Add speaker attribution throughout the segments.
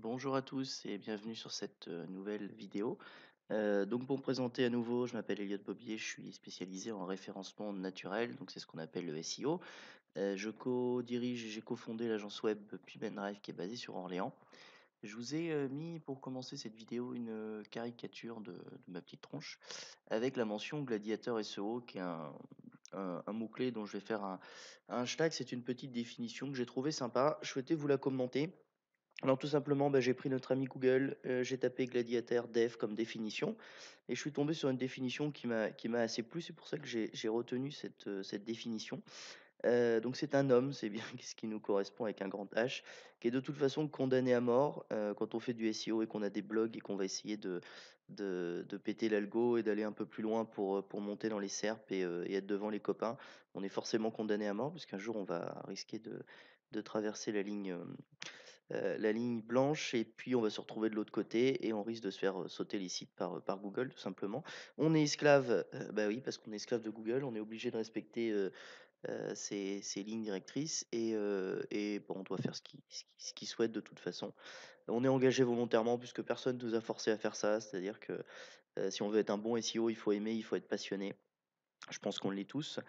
Speaker 1: Bonjour à tous et bienvenue sur cette nouvelle vidéo. Donc pour me présenter à nouveau, je m'appelle Elliot Bobier, je suis spécialisé en référencement naturel, donc c'est ce qu'on appelle le SEO. Je co-dirige et j'ai cofondé l'agence web Pubendrive qui est basée sur Orléans. Je vous ai mis pour commencer cette vidéo une caricature de ma petite tronche avec la mention gladiateur SEO qui est un mot-clé dont je vais faire un hashtag. C'est une petite définition que j'ai trouvé sympa. Je souhaitais vous la commenter. Alors tout simplement, j'ai pris notre ami Google, j'ai tapé gladiateur dev comme définition et je suis tombé sur une définition qui m'a assez plu. C'est pour ça que j'ai retenu cette définition. Donc c'est un homme, c'est bien ce qui nous correspond avec un grand H, qui est de toute façon condamné à mort, quand on fait du SEO et qu'on a des blogs et qu'on va essayer de péter l'algo et d'aller un peu plus loin pour monter dans les SERP et être devant les copains. On est forcément condamné à mort puisqu'un jour on va risquer de traverser la ligne blanche et puis on va se retrouver de l'autre côté et on risque de se faire, sauter les sites par Google tout simplement. On est esclave, bah, oui, parce qu'on est esclave de Google, on est obligé de respecter, ses lignes directrices et bon, on doit faire ce qu'il souhaite de toute façon. On est engagé volontairement puisque personne nous a forcé à faire ça, c'est-à-dire que, si on veut être un bon SEO, il faut aimer, il faut être passionné. Je pense qu'on l'est tous.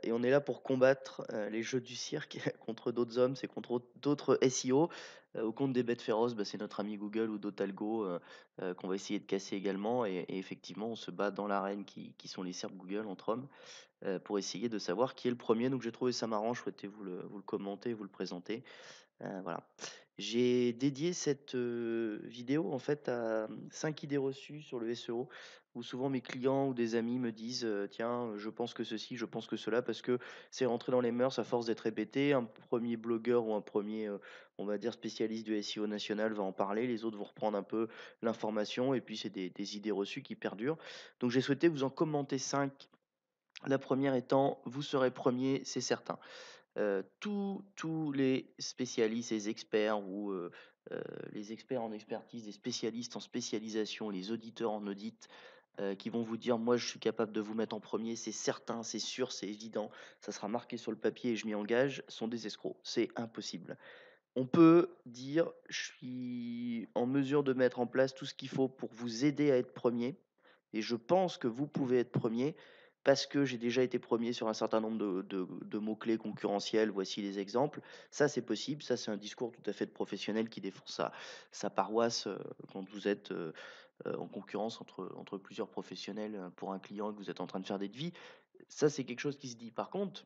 Speaker 1: Et on est là pour combattre, les jeux du cirque contre d'autres hommes, c'est contre d'autres SEO, au compte des bêtes féroces, c'est notre ami Google ou d'autres algos, qu'on va essayer de casser également et effectivement, on se bat dans l'arène qui sont les SERP Google entre hommes, pour essayer de savoir qui est le premier. Donc j'ai trouvé ça marrant, je souhaitais vous le commenter, vous le présenter. Voilà. J'ai dédié cette, vidéo en fait à, 5 idées reçues sur le SEO, où souvent mes clients ou des amis me disent, «Tiens, je pense que ceci, je pense que cela», parce que c'est rentré dans les mœurs à force d'être répété. Un premier blogueur ou un premier on va dire spécialiste du SEO national va en parler, les autres vont reprendre un peu l'information et puis c'est des idées reçues qui perdurent. Donc j'ai souhaité vous en commenter 5. La première étant: «Vous serez premier, c'est certain». Tous les spécialistes, les experts ou les experts en expertise, les spécialistes en spécialisation, les auditeurs en audit, qui vont vous dire: «Moi, je suis capable de vous mettre en premier, c'est certain, c'est sûr, c'est évident, ça sera marqué sur le papier et je m'y engage», sont des escrocs. C'est impossible. On peut dire: «Je suis en mesure de mettre en place tout ce qu'il faut pour vous aider à être premier et je pense que vous pouvez être premier parce que j'ai déjà été premier sur un certain nombre de mots-clés concurrentiels, voici les exemples». Ça, c'est possible, ça, c'est un discours tout à fait de professionnel qui défend sa paroisse, quand vous êtes, en concurrence entre plusieurs professionnels, pour un client et que vous êtes en train de faire des devis. Ça, c'est quelque chose qui se dit. Par contre,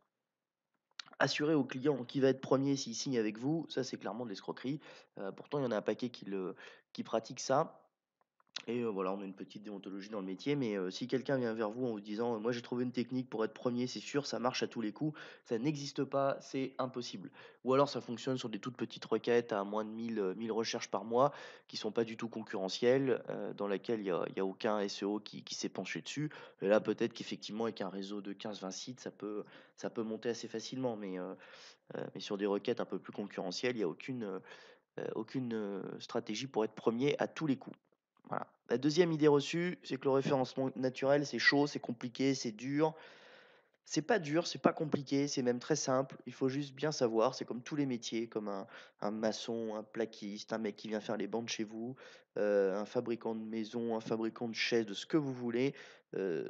Speaker 1: assurer au client qui va être premier s'il signe avec vous, ça, c'est clairement de l'escroquerie. Pourtant, il y en a un paquet qui pratiquent ça et voilà, on a une petite déontologie dans le métier, mais si quelqu'un vient vers vous en vous disant: «Moi, j'ai trouvé une technique pour être premier, c'est sûr, ça marche à tous les coups», ça n'existe pas, c'est impossible. Ou alors ça fonctionne sur des toutes petites requêtes à moins de 1000 recherches par mois qui sont pas du tout concurrentielles, dans laquelle il y a aucun SEO qui s'est penché dessus. Et là, peut-être qu'effectivement, avec un réseau de 15-20 sites, ça peut monter assez facilement, mais sur des requêtes un peu plus concurrentielles, il y a aucune, stratégie pour être premier à tous les coups. Voilà. La deuxième idée reçue, c'est que le référencement naturel, c'est chaud, c'est compliqué, c'est dur. C'est pas dur, c'est pas compliqué, c'est même très simple. Il faut juste bien savoir, c'est comme tous les métiers, comme un maçon, un plaquiste, un mec qui vient faire les bancs de chez vous, un fabricant de maison, un fabricant de chaises, de ce que vous voulez.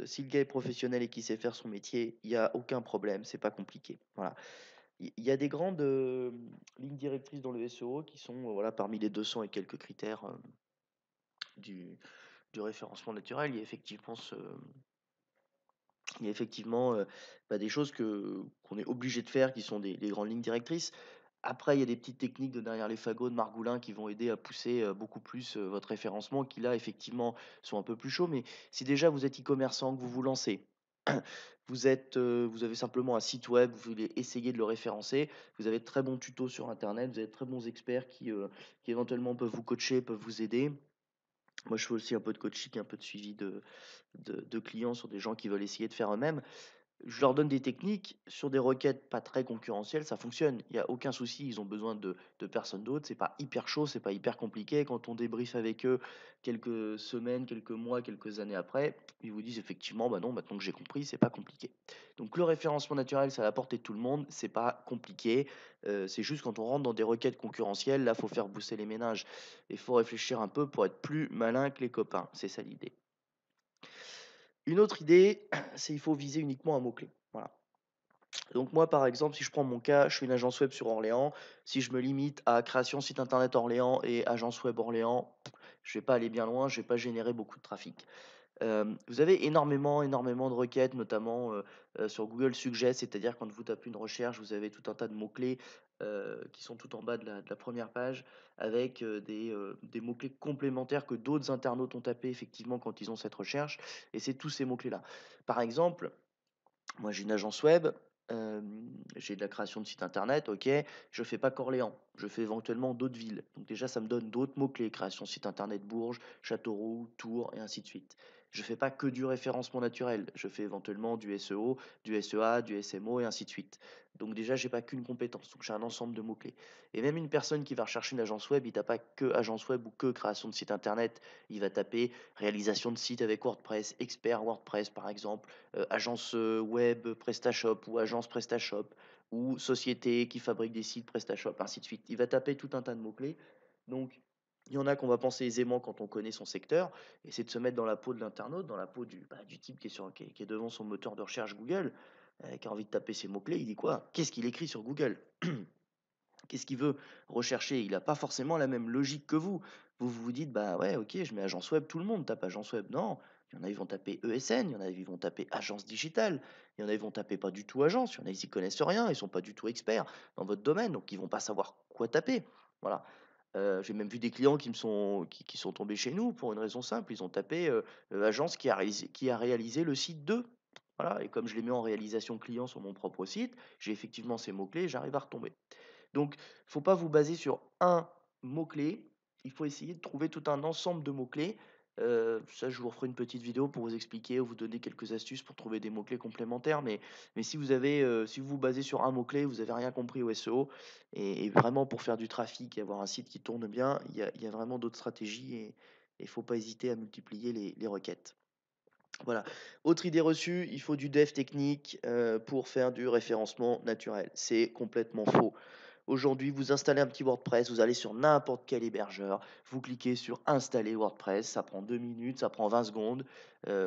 Speaker 1: Si le gars est professionnel et qu'il sait faire son métier, il y a aucun problème, c'est pas compliqué. Voilà. Il y a des grandes, lignes directrices dans le SEO qui sont, voilà, parmi les 200 et quelques critères, du référencement naturel. Il y a effectivement, des choses qu'on est obligé de faire, qui sont des grandes lignes directrices. Après, il y a des petites techniques de derrière les fagots de Margoulin qui vont aider à pousser, beaucoup plus, votre référencement, qui là, effectivement, sont un peu plus chauds. Mais si déjà vous êtes e-commerçant, que vous vous lancez, vous avez simplement un site web, vous voulez essayer de le référencer, vous avez de très bons tutos sur internet, vous avez de très bons experts qui éventuellement peuvent vous coacher, peuvent vous aider. Moi, je fais aussi un peu de coaching, un peu de suivi de clients sur des gens qui veulent essayer de faire eux-mêmes. Je leur donne des techniques sur des requêtes pas très concurrentielles, ça fonctionne. Il y a aucun souci, ils ont besoin de personne d'autre. C'est pas hyper chaud, c'est pas hyper compliqué. Quand on débriefe avec eux quelques semaines, quelques mois, quelques années après, ils vous disent effectivement: «Bah non, maintenant que j'ai compris, c'est pas compliqué». Donc le référencement naturel, c'est à la portée de tout le monde, c'est pas compliqué. C'est juste quand on rentre dans des requêtes concurrentielles, là, faut faire booster les ménages. Il faut réfléchir un peu pour être plus malin que les copains, c'est ça l'idée. Une autre idée, c'est il faut viser uniquement un mot-clé. Voilà. Donc moi, par exemple, si je prends mon cas, je suis une agence web sur Orléans. Si je me limite à création site internet Orléans et agence web Orléans, je vais pas aller bien loin, je vais pas générer beaucoup de trafic. Vous avez énormément de requêtes, notamment, sur Google Suggest, c'est-à-dire quand vous tapez une recherche, vous avez tout un tas de mots-clés, qui sont tout en bas de la 1re page avec, des mots-clés complémentaires que d'autres internautes ont tapés effectivement quand ils ont cette recherche et c'est tous ces mots-clés-là. Par exemple, moi, j'ai une agence web, j'ai de la création de site internet, OK. Je fais pas qu'Orléans, je fais éventuellement d'autres villes. Donc déjà, ça me donne d'autres mots-clés, création de site internet Bourges, Châteauroux, Tours et ainsi de suite. Je fais pas que du référencement naturel, je fais éventuellement du SEO, du SEA, du SMO et ainsi de suite. Donc déjà, j'ai pas qu'une compétence, donc j'ai un ensemble de mots-clés. Et même une personne qui va rechercher une agence web, il tape pas que agence web ou que création de site internet, il va taper réalisation de site avec WordPress, expert WordPress par exemple, agence, web PrestaShop ou agence PrestaShop ou société qui fabrique des sites PrestaShop, ainsi de suite. Il va taper tout un tas de mots-clés. Donc, il y en a qu'on va penser aisément quand on connaît son secteur et c'est de se mettre dans la peau de l'internaute, dans la peau du type qui est devant son moteur de recherche Google, qui a envie de taper ses mots-clés. Il dit quoi? Qu'est-ce qu'il écrit sur Google? Qu'est-ce qu'il veut rechercher? Il a pas forcément la même logique que vous. Vous dites: «Bah, ouais, OK, je mets agence web, tout le monde tape agence web». Non, il y en a, ils vont taper ESN, il y en a, ils vont taper agence digitale, il y en a, ils vont taper pas du tout agence, il y en a, ils y connaissent rien, ils sont pas du tout experts dans votre domaine, donc ils vont pas savoir quoi taper. Voilà. J'ai même vu des clients qui sont tombés chez nous pour une raison simple, ils ont tapé, agence qui a réalisé le site d'eux. Voilà et comme je l'ai mis en réalisation client sur mon propre site, j'ai effectivement ces mots clés, j'arrive à retomber. Donc, faut pas vous baser sur un mot-clé, il faut essayer de trouver tout un ensemble de mots-clés. Ça, je vous referai une petite vidéo pour vous expliquer ou vous donner quelques astuces pour trouver des mots-clés complémentaires. Mais si vous vous basez sur un mot-clé, vous avez rien compris au SEO. Et vraiment, pour faire du trafic et avoir un site qui tourne bien, il y a vraiment d'autres stratégies et il faut pas hésiter à multiplier les requêtes. Voilà. Autre idée reçue, il faut du dev technique pour faire du référencement naturel. C'est complètement faux. Aujourd'hui, vous installez un petit WordPress, vous allez sur n'importe quel hébergeur, vous cliquez sur installer WordPress, ça prend 2 minutes, ça prend 20 secondes,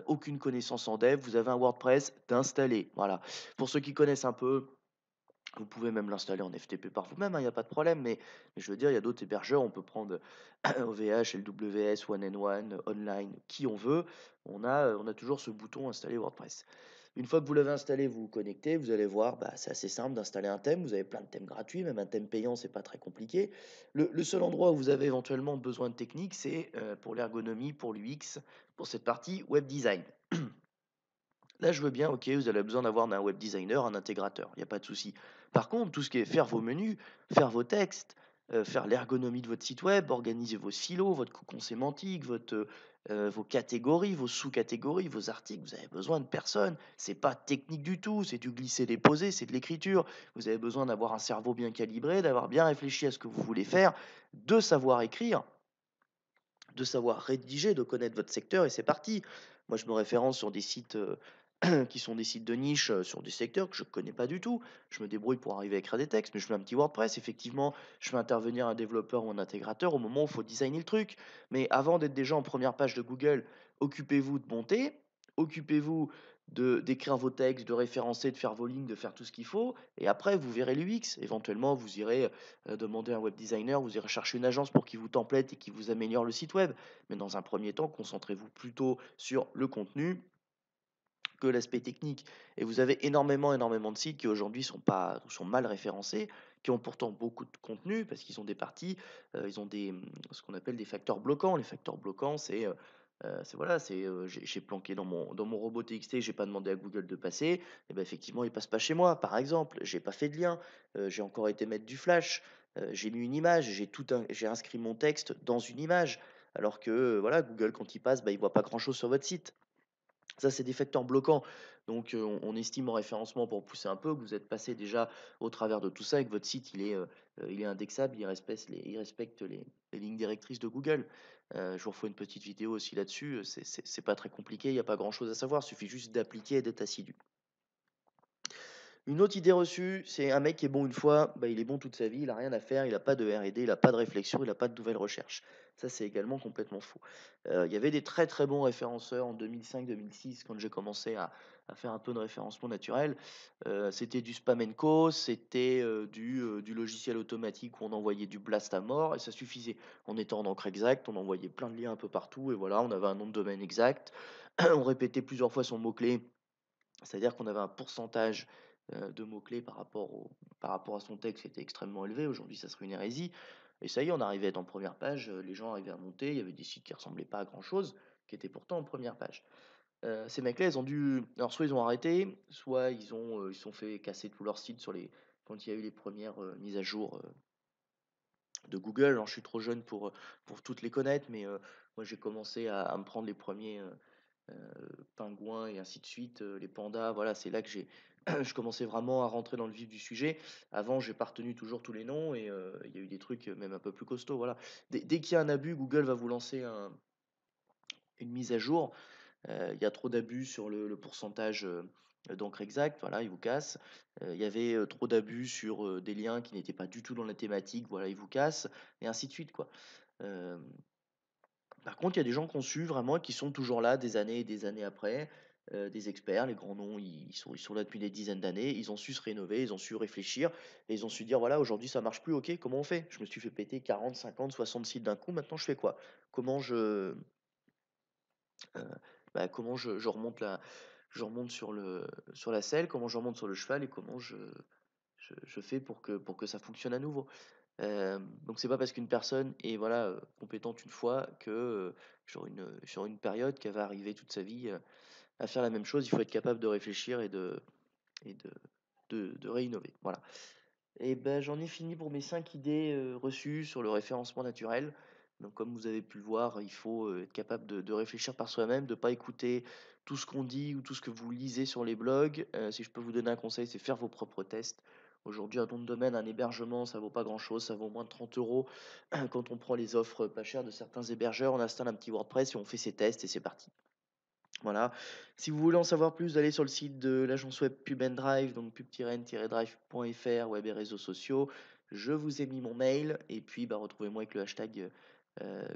Speaker 1: aucune connaissance en dev, vous avez un WordPress d'installé. Voilà. Pour ceux qui connaissent un peu, vous pouvez même l'installer en FTP par vous-même, hein, il y a pas de problème, mais je veux dire, il y a d'autres hébergeurs, on peut prendre OVH, LWS, One and One, Online, qui on veut. On a toujours ce bouton installer WordPress. Une fois que vous l'avez installé, vous vous connectez, vous allez voir, bah, c'est assez simple d'installer un thème. Vous avez plein de thèmes gratuits, même un thème payant, c'est pas très compliqué. Le seul endroit où vous avez éventuellement besoin de technique, c'est pour l'ergonomie, pour l'UX, pour cette partie web design. Là, je veux bien, OK, vous avez besoin d'avoir un web designer, un intégrateur, il y a pas de souci. Par contre, tout ce qui est faire vos menus, faire vos textes, faire l'ergonomie de votre site web, organiser vos silos, votre cocon sémantique, vos catégories, vos sous-catégories, vos articles, vous avez besoin de personne. C'est pas technique du tout, c'est du glisser-déposer, c'est de l'écriture. Vous avez besoin d'avoir un cerveau bien calibré, d'avoir bien réfléchi à ce que vous voulez faire, de savoir écrire, de savoir rédiger, de connaître votre secteur et c'est parti. Moi, je me référence sur des sites, qui sont des sites de niche, sur des secteurs que je ne connais pas du tout. Je me débrouille pour arriver à écrire des textes, mais je fais un petit WordPress, effectivement, je fais intervenir un développeur ou un intégrateur au moment où il faut designer le truc. Mais avant d'être déjà en première page de Google, occupez-vous de monter, occupez-vous d'écrire vos textes, de référencer, de faire vos lignes, de faire tout ce qu'il faut et après vous verrez l'UX. Éventuellement, vous irez, demander à un web designer, vous irez chercher une agence pour qu'il vous template et qui vous améliore le site web. Mais dans un premier temps, concentrez-vous plutôt sur le contenu que l'aspect technique. Et vous avez énormément de sites qui aujourd'hui sont mal référencés, qui ont pourtant beaucoup de contenu parce qu'ils ont des parties, ils ont ce qu'on appelle des facteurs bloquants. Les facteurs bloquants, c'est voilà, j'ai planqué dans mon robot TXT, j'ai pas demandé à Google de passer, et ben effectivement, il passe pas chez moi. Par exemple, j'ai pas fait de lien, j'ai encore été mettre du flash, j'ai mis une image, j'ai inscrit mon texte dans une image, alors que, voilà, Google quand il passe, bah, il voit pas grand chose sur votre site. Ça, c'est des facteurs bloquants. Donc, on estime en référencement pour pousser un peu que vous êtes passé déjà au travers de tout ça et que votre site il est indexable, il respecte les lignes directrices de Google. Je vous refais une petite vidéo aussi là-dessus, c'est pas très compliqué, il y a pas grand chose à savoir, il suffit juste d'appliquer et d'être assidu. Une autre idée reçue, c'est un mec qui est bon une fois, bah, il est bon toute sa vie, il a rien à faire, il a pas de R&D, il a pas de réflexion, il a pas de nouvelles recherches. Ça, c'est également complètement faux. Il y avait des très, très bons référenceurs en 2005-2006 quand j'ai commencé à faire un peu de référencement naturel. C'était du spam and co, c'était, du logiciel automatique où on envoyait du blast à mort et ça suffisait. On était en encre exacte, on envoyait plein de liens un peu partout et voilà, on avait un nom de domaine exact. On répétait plusieurs fois son mot-clé, c'est-à-dire qu'on avait un pourcentage, de mots-clés par rapport à son texte qui était extrêmement élevé. Aujourd'hui, ça serait une hérésie et ça y est, on arrivait à être en première page, les gens arrivaient à monter, il y avait des sites qui ressemblaient pas à grand chose, qui étaient pourtant en première page. Ces mecs-là, ils ont dû alors soit ils ont arrêté, soit ils se sont fait casser tous leurs sites quand il y a eu les premières mises à jour, de Google. Alors je suis trop jeune pour toutes les connaître, mais moi j'ai commencé à me prendre les premiers pingouins et ainsi de suite, les pandas, voilà, c'est là que je commençais vraiment à rentrer dans le vif du sujet. Avant, j'ai pas retenu toujours tous les noms et il y a eu des trucs, même un peu plus costauds, voilà. Dès qu'il y a un abus, Google va vous lancer une mise à jour. Il y a trop d'abus sur le pourcentage, d'encre exact, voilà, il vous casse. Il y avait, trop d'abus sur, des liens qui n'étaient pas du tout dans la thématique, voilà, il vous casse et ainsi de suite, quoi. Hem Par contre, il y a des gens qui ont su vraiment et qui sont toujours là des années et des années après, des experts, les grands noms, ils sont là depuis des dizaines d'années, ils ont su se rénover, ils ont su réfléchir et ils ont su dire: «Voilà, aujourd'hui ça marche plus, OK, comment on fait? Je me suis fait péter 40, 50, 60 sites d'un coup, maintenant je fais quoi? Comment heu, comment je remonte sur la selle? Comment je remonte sur le cheval et comment je fais pour que ça fonctionne à nouveau?» Donc c'est pas parce qu'une personne est, voilà, compétente une fois que, sur une période qu'elle va arriver toute sa vie, à faire la même chose. Il faut être capable de réfléchir et de réinnover, voilà. Et ben, j'en ai fini pour mes 5 idées, reçues sur le référencement naturel. Donc comme vous avez pu le voir, il faut, être capable de réfléchir par soi-même, de pas écouter tout ce qu'on dit ou tout ce que vous lisez sur les blogs. Si je peux vous donner un conseil, c'est faire vos propres tests. Aujourd'hui, un nom de domaine, un hébergement, ça vaut pas grand-chose, ça vaut moins de 30 €. Quand on prend les offres pas chères de certains hébergeurs, on installe un petit WordPress et on fait ses tests et c'est parti. Voilà. Si vous voulez en savoir plus, allez sur le site de l'agence web Pub and Drive, donc pub-drive.fr, web et réseaux sociaux. Je vous ai mis mon mail et puis bah, retrouvez-moi avec le hashtag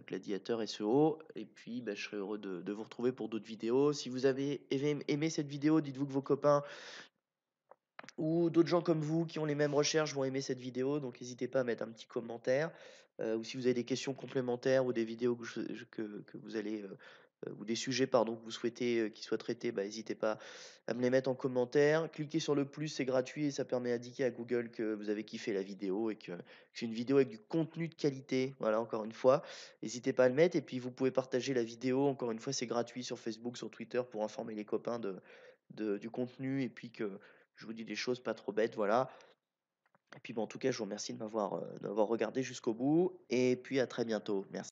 Speaker 1: gladiateur SEO. Et puis bah, je serai heureux de vous retrouver pour d'autres vidéos. Si vous avez aimé cette vidéo, dites-vous que vos copains ou d'autres gens comme vous qui ont les mêmes recherches vont aimer cette vidéo. Donc n'hésitez pas à mettre un petit commentaire. Ou si vous avez des questions complémentaires ou des vidéos que vous allez ou des sujets pardon, que vous souhaitez, qu'ils soient traités, bah, n'hésitez pas à me les mettre en commentaire. Cliquez sur le plus, c'est gratuit et ça permet d'indiquer à Google que vous avez kiffé la vidéo et que c'est une vidéo avec du contenu de qualité. Voilà, encore une fois, n'hésitez pas à le mettre et puis vous pouvez partager la vidéo. Encore une fois, c'est gratuit sur Facebook, sur Twitter pour informer les copains du contenu et puis que je vous dis des choses pas trop bêtes, voilà. Et puis, bah, en tout cas, je vous remercie de m'avoir regardé jusqu'au bout et puis à très bientôt. Merci.